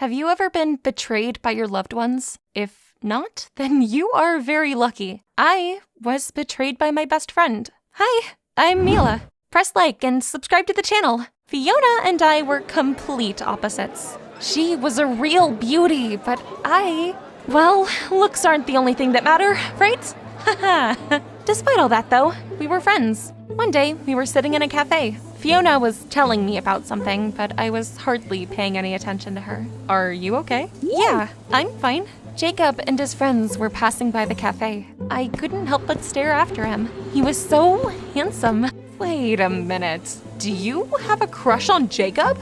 Have you ever been betrayed by your loved ones? If not, then you are very lucky. I was betrayed by my best friend. Hi, I'm Mila. Press like and subscribe to the channel. Fiona and I were complete opposites. She was a real beauty, but well, looks aren't the only thing that matter, right? Haha. Despite all that though, we were friends. One day, we were sitting in a cafe. Fiona was telling me about something, but I was hardly paying any attention to her. Are you okay? Yeah, I'm fine. Jacob and his friends were passing by the cafe. I couldn't help but stare after him. He was so handsome. Wait a minute. Do you have a crush on Jacob?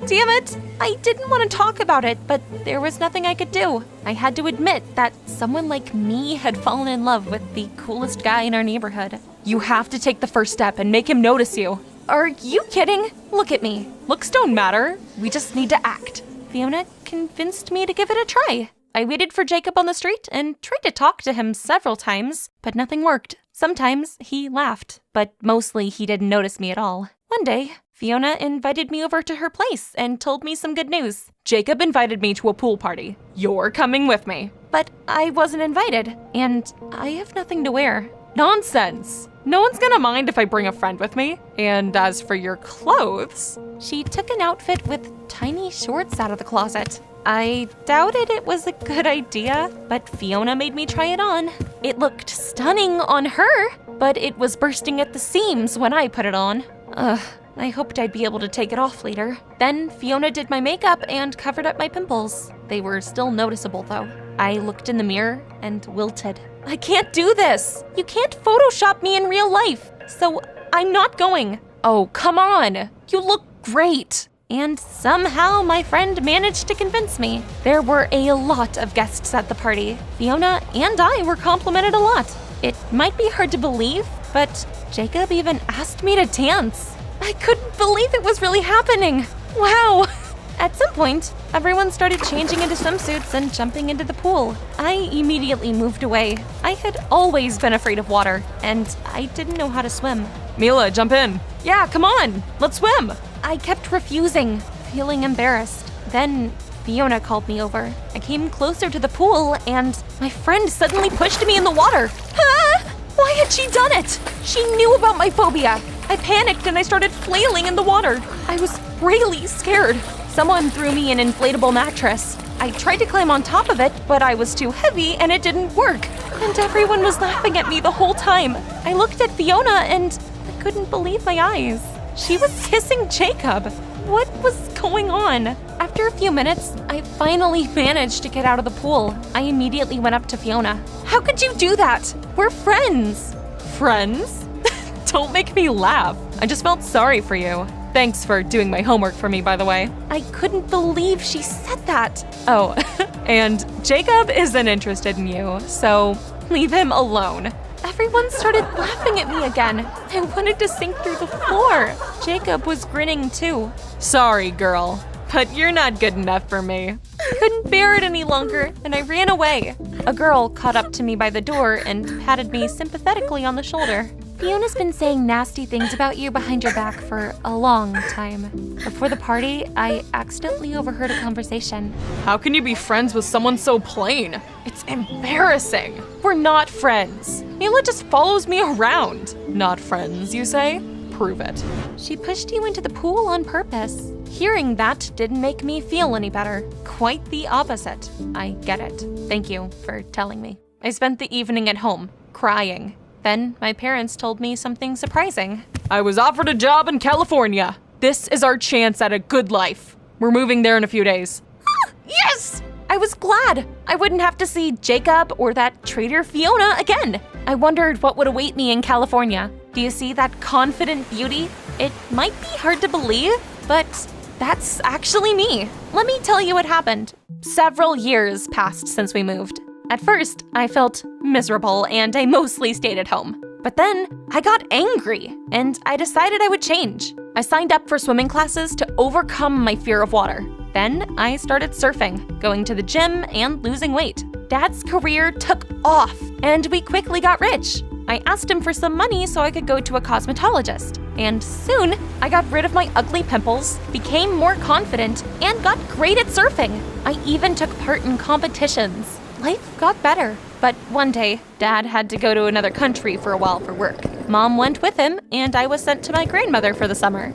Damn it! I didn't want to talk about it, but there was nothing I could do. I had to admit that someone like me had fallen in love with the coolest guy in our neighborhood. You have to take the first step and make him notice you. Are you kidding? Look at me. Looks don't matter. We just need to act. Fiona convinced me to give it a try. I waited for Jacob on the street and tried to talk to him several times, but nothing worked. Sometimes he laughed, but mostly he didn't notice me at all. One day, Fiona invited me over to her place and told me some good news. Jacob invited me to a pool party. You're coming with me. But I wasn't invited, and I have nothing to wear. Nonsense. No one's gonna mind if I bring a friend with me. And as for your clothes... She took an outfit with tiny shorts out of the closet. I doubted it was a good idea, but Fiona made me try it on. It looked stunning on her, but it was bursting at the seams when I put it on. I hoped I'd be able to take it off later. Then Fiona did my makeup and covered up my pimples. They were still noticeable though. I looked in the mirror and wilted. I can't do this! You can't Photoshop me in real life, so I'm not going. Oh, come on! You look great! And somehow my friend managed to convince me. There were a lot of guests at the party. Fiona and I were complimented a lot. It might be hard to believe, but Jacob even asked me to dance. I couldn't believe it was really happening. Wow! At some point, everyone started changing into swimsuits and jumping into the pool. I immediately moved away. I had always been afraid of water, and I didn't know how to swim. Mila, jump in. Yeah, come on, let's swim. I kept refusing, feeling embarrassed. Then Fiona called me over. I came closer to the pool, and my friend suddenly pushed me in the water. Ah! Why had she done it? She knew about my phobia. I panicked and I started flailing in the water. I was really scared. Someone threw me an inflatable mattress. I tried to climb on top of it, but I was too heavy and it didn't work. And everyone was laughing at me the whole time. I looked at Fiona and I couldn't believe my eyes. She was kissing Jacob. What was going on? After a few minutes, I finally managed to get out of the pool. I immediately went up to Fiona. How could you do that? We're friends. Friends? Don't make me laugh. I just felt sorry for you. Thanks for doing my homework for me, by the way. I couldn't believe she said that. Oh, and Jacob isn't interested in you, so leave him alone. Everyone started laughing at me again. I wanted to sink through the floor. Jacob was grinning too. Sorry, girl, but you're not good enough for me. I couldn't bear it any longer, and I ran away. A girl caught up to me by the door and patted me sympathetically on the shoulder. Fiona's been saying nasty things about you behind your back for a long time. Before the party, I accidentally overheard a conversation. How can you be friends with someone so plain? It's embarrassing. We're not friends. Mila just follows me around. Not friends, you say? Prove it. She pushed you into the pool on purpose. Hearing that didn't make me feel any better. Quite the opposite. I get it. Thank you for telling me. I spent the evening at home, crying. Then my parents told me something surprising. I was offered a job in California. This is our chance at a good life. We're moving there in a few days. Yes! I was glad. I wouldn't have to see Jacob or that traitor Fiona again. I wondered what would await me in California. Do you see that confident beauty? It might be hard to believe, but that's actually me. Let me tell you what happened. Several years passed since we moved. At first, I felt miserable and I mostly stayed at home. But then I got angry and I decided I would change. I signed up for swimming classes to overcome my fear of water. Then I started surfing, going to the gym and losing weight. Dad's career took off and we quickly got rich. I asked him for some money so I could go to a cosmetologist. And soon, I got rid of my ugly pimples, became more confident, and got great at surfing. I even took part in competitions. Life got better. But one day, Dad had to go to another country for a while for work. Mom went with him, and I was sent to my grandmother for the summer.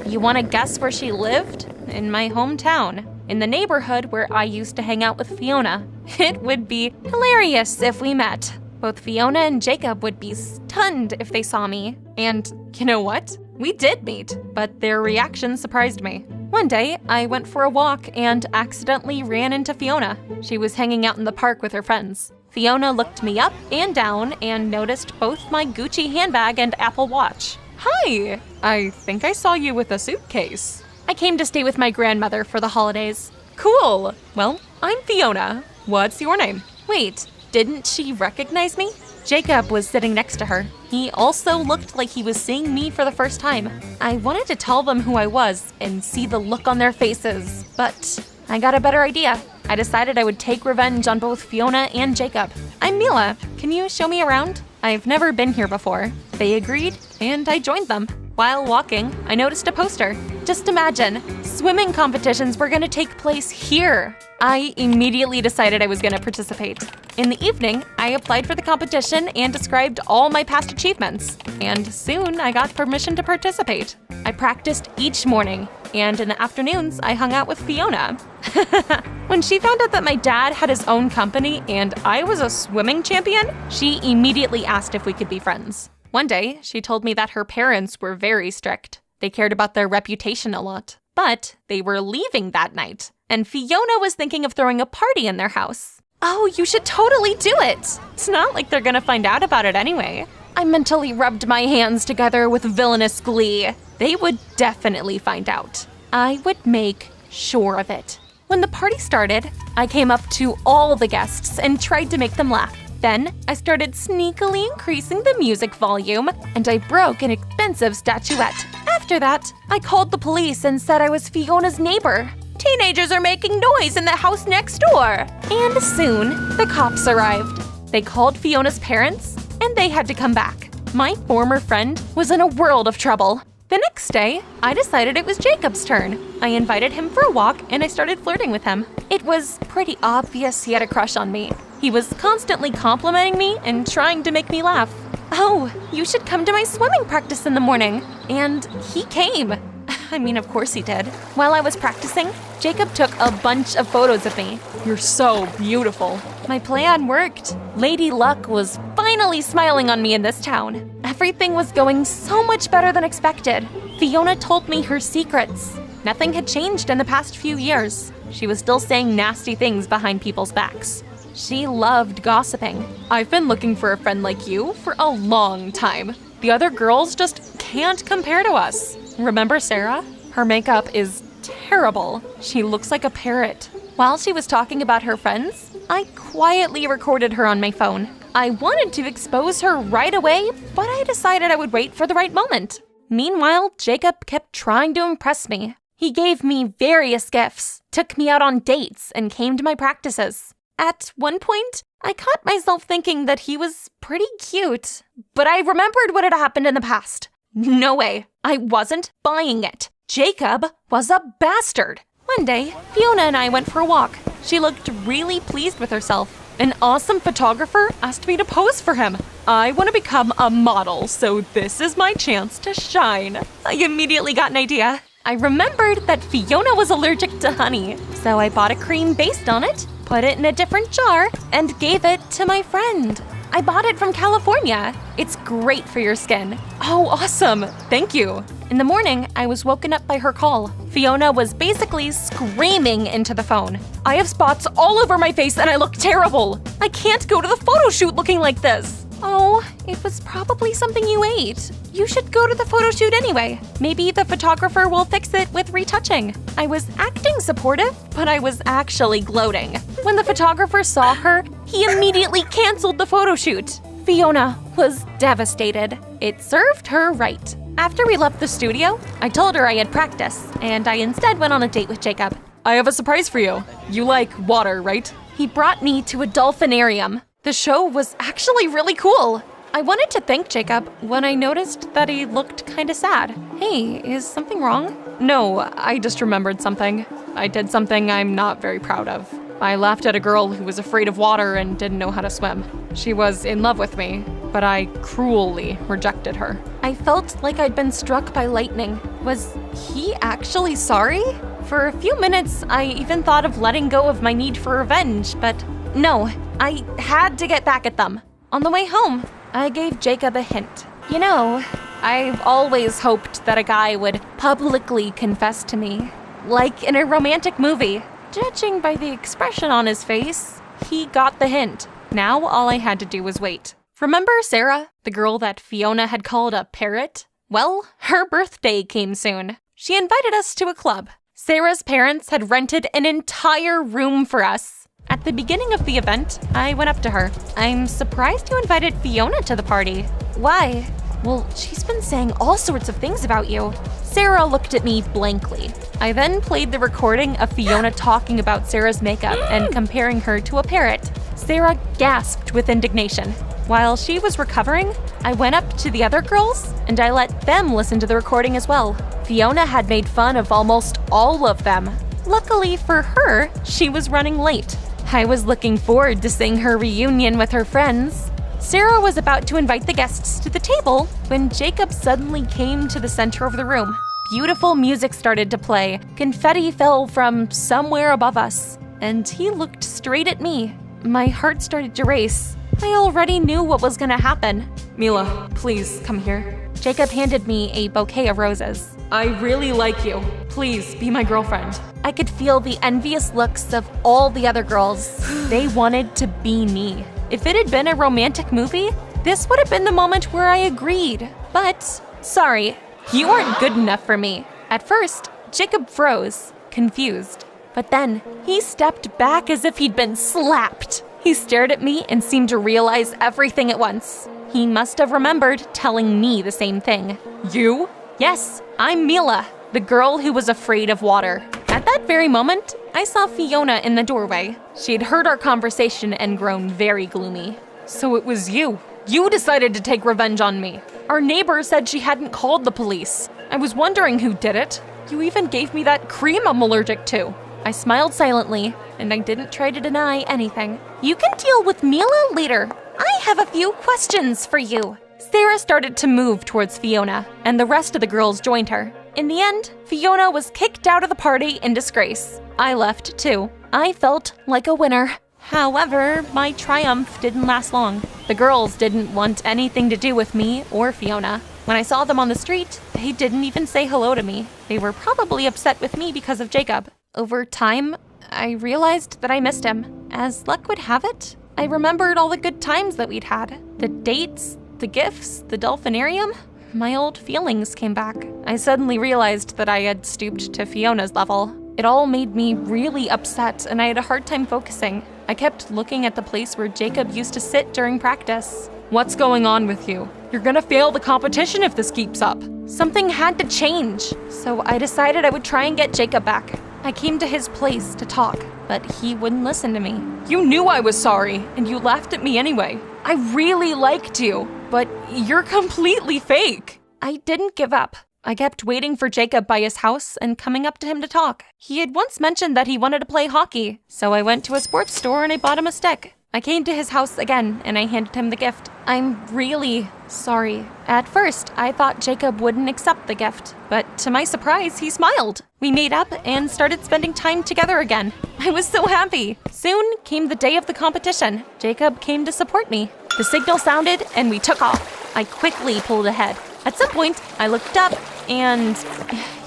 You want to guess where she lived? In my hometown. In the neighborhood where I used to hang out with Fiona. It would be hilarious if we met. Both Fiona and Jacob would be stunned if they saw me. And you know what? We did meet, but their reaction surprised me. One day, I went for a walk and accidentally ran into Fiona. She was hanging out in the park with her friends. Fiona looked me up and down and noticed both my Gucci handbag and Apple Watch. Hi! I think I saw you with a suitcase. I came to stay with my grandmother for the holidays. Cool! Well, I'm Fiona. What's your name? Wait, didn't she recognize me? Jacob was sitting next to her. He also looked like he was seeing me for the first time. I wanted to tell them who I was and see the look on their faces, but I got a better idea. I decided I would take revenge on both Fiona and Jacob. I'm Mila. Can you show me around? I've never been here before. They agreed, and I joined them. While walking, I noticed a poster. Just imagine, swimming competitions were gonna take place here. I immediately decided I was gonna participate. In the evening, I applied for the competition and described all my past achievements. And soon, I got permission to participate. I practiced each morning, and in the afternoons, I hung out with Fiona. When she found out that my dad had his own company and I was a swimming champion, she immediately asked if we could be friends. One day, she told me that her parents were very strict. They cared about their reputation a lot. But they were leaving that night, and Fiona was thinking of throwing a party in their house. Oh, you should totally do it! It's not like they're gonna find out about it anyway. I mentally rubbed my hands together with villainous glee. They would definitely find out. I would make sure of it. When the party started, I came up to all the guests and tried to make them laugh. Then, I started sneakily increasing the music volume, and I broke an expensive statuette. After that, I called the police and said I was Fiona's neighbor. Teenagers are making noise in the house next door. And soon, the cops arrived. They called Fiona's parents, and they had to come back. My former friend was in a world of trouble. The next day, I decided it was Jacob's turn. I invited him for a walk, and I started flirting with him. It was pretty obvious he had a crush on me. He was constantly complimenting me and trying to make me laugh. Oh, you should come to my swimming practice in the morning. And he came. I mean, of course he did. While I was practicing, Jacob took a bunch of photos of me. You're so beautiful. My plan worked. Lady Luck was finally smiling on me in this town. Everything was going so much better than expected. Fiona told me her secrets. Nothing had changed in the past few years. She was still saying nasty things behind people's backs. She loved gossiping. I've been looking for a friend like you for a long time. The other girls just can't compare to us. Remember Sarah? Her makeup is terrible. She looks like a parrot. While she was talking about her friends, I quietly recorded her on my phone. I wanted to expose her right away, but I decided I would wait for the right moment. Meanwhile, Jacob kept trying to impress me. He gave me various gifts, took me out on dates, and came to my practices. At one point, I caught myself thinking that he was pretty cute, but I remembered what had happened in the past. No way, I wasn't buying it. Jacob was a bastard. One day, Fiona and I went for a walk. She looked really pleased with herself. An awesome photographer asked me to pose for him. I want to become a model, so this is my chance to shine. I immediately got an idea. I remembered that Fiona was allergic to honey, so I bought a cream based on it, put it in a different jar, and gave it to my friend. I bought it from California. It's great for your skin. Oh, awesome. Thank you. In the morning, I was woken up by her call. Fiona was basically screaming into the phone. I have spots all over my face and I look terrible. I can't go to the photo shoot looking like this. Oh, it was probably something you ate. You should go to the photo shoot anyway. Maybe the photographer will fix it with retouching. I was acting supportive, but I was actually gloating. When the photographer saw her, he immediately canceled the photo shoot. Fiona was devastated. It served her right. After we left the studio, I told her I had practice, and I instead went on a date with Jacob. I have a surprise for you. You like water, right? He brought me to a dolphinarium. The show was actually really cool. I wanted to thank Jacob when I noticed that he looked kinda sad. Hey, is something wrong? No, I just remembered something. I did something I'm not very proud of. I laughed at a girl who was afraid of water and didn't know how to swim. She was in love with me, but I cruelly rejected her. I felt like I'd been struck by lightning. Was he actually sorry? For a few minutes, I even thought of letting go of my need for revenge, but no, I had to get back at them. On the way home, I gave Jacob a hint. You know, I've always hoped that a guy would publicly confess to me, like in a romantic movie. Judging by the expression on his face, he got the hint. Now all I had to do was wait. Remember Sarah, the girl that Fiona had called a parrot? Well, her birthday came soon. She invited us to a club. Sarah's parents had rented an entire room for us. At the beginning of the event, I went up to her. I'm surprised you invited Fiona to the party. Why? Well, she's been saying all sorts of things about you. Sarah looked at me blankly. I then played the recording of Fiona talking about Sarah's makeup and comparing her to a parrot. Sarah gasped with indignation. While she was recovering, I went up to the other girls and I let them listen to the recording as well. Fiona had made fun of almost all of them. Luckily for her, she was running late. I was looking forward to seeing her reunion with her friends. Sarah was about to invite the guests to the table when Jacob suddenly came to the center of the room. Beautiful music started to play. Confetti fell from somewhere above us, and he looked straight at me. My heart started to race. I already knew what was gonna happen. Mila, please come here. Jacob handed me a bouquet of roses. I really like you. Please be my girlfriend. I could feel the envious looks of all the other girls. They wanted to be me. If it had been a romantic movie, this would have been the moment where I agreed. But, sorry, you aren't good enough for me. At first, Jacob froze, confused. But then, he stepped back as if he'd been slapped. He stared at me and seemed to realize everything at once. He must have remembered telling me the same thing. You? Yes, I'm Mila, the girl who was afraid of water. At that very moment, I saw Fiona in the doorway. She'd heard our conversation and grown very gloomy. So it was you. You decided to take revenge on me. Our neighbor said she hadn't called the police. I was wondering who did it. You even gave me that cream I'm allergic to. I smiled silently, and I didn't try to deny anything. You can deal with Mila later. I have a few questions for you. Sarah started to move towards Fiona, and the rest of the girls joined her. In the end, Fiona was kicked out of the party in disgrace. I left too. I felt like a winner. However, my triumph didn't last long. The girls didn't want anything to do with me or Fiona. When I saw them on the street, they didn't even say hello to me. They were probably upset with me because of Jacob. Over time, I realized that I missed him. As luck would have it, I remembered all the good times that we'd had. The dates, the gifts, the dolphinarium. My old feelings came back. I suddenly realized that I had stooped to Fiona's level. It all made me really upset, and I had a hard time focusing. I kept looking at the place where Jacob used to sit during practice. What's going on with you? You're gonna fail the competition if this keeps up. Something had to change, so I decided I would try and get Jacob back. I came to his place to talk, but he wouldn't listen to me. You knew I was sorry, and you laughed at me anyway. I really liked you, but you're completely fake. I didn't give up. I kept waiting for Jacob by his house and coming up to him to talk. He had once mentioned that he wanted to play hockey, so I went to a sports store and I bought him a stick. I came to his house again and I handed him the gift. I'm really sorry. At first, I thought Jacob wouldn't accept the gift, but to my surprise, he smiled. We made up and started spending time together again. I was so happy. Soon came the day of the competition. Jacob came to support me. The signal sounded and we took off. I quickly pulled ahead. At some point, I looked up and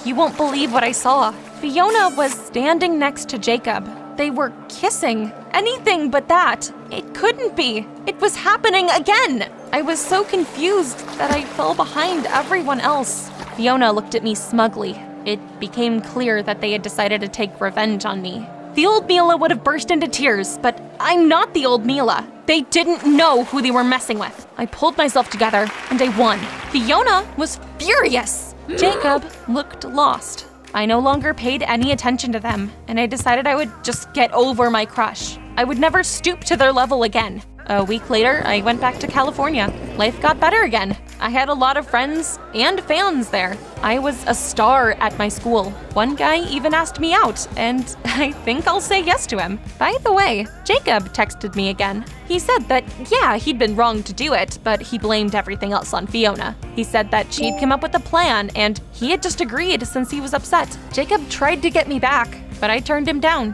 you won't believe what I saw. Fiona was standing next to Jacob. They were kissing. Anything but that. It couldn't be. It was happening again. I was so confused that I fell behind everyone else. Fiona looked at me smugly. It became clear that they had decided to take revenge on me. The old Mila would have burst into tears, but I'm not the old Mila. They didn't know who they were messing with. I pulled myself together and I won. Fiona was furious. Jacob looked lost. I no longer paid any attention to them, and I decided I would just get over my crush. I would never stoop to their level again. A week later, I went back to California. life got better again. I had a lot of friends and fans there. I was a star at my school. One guy even asked me out, and I think I'll say yes to him. By the way, Jacob texted me again. He said that, yeah, he'd been wrong to do it, but he blamed everything else on Fiona. He said that she'd come up with a plan, and he had just agreed since he was upset. Jacob tried to get me back, but I turned him down.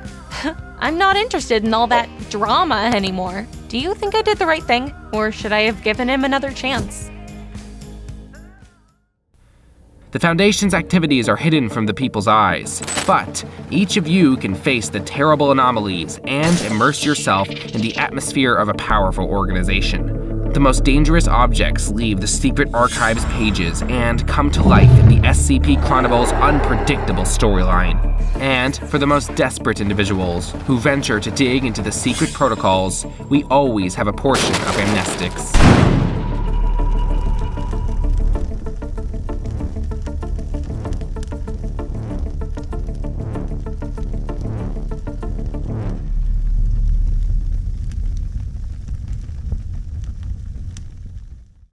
I'm not interested in all that drama anymore. Do you think I did the right thing, or should I have given him another chance? The Foundation's activities are hidden from the people's eyes, but each of you can face the terrible anomalies and immerse yourself in the atmosphere of a powerful organization. The most dangerous objects leave the secret archives pages and come to life in the SCP Chronicles' unpredictable storyline. And for the most desperate individuals who venture to dig into the secret protocols, we always have a portion of Amnestics.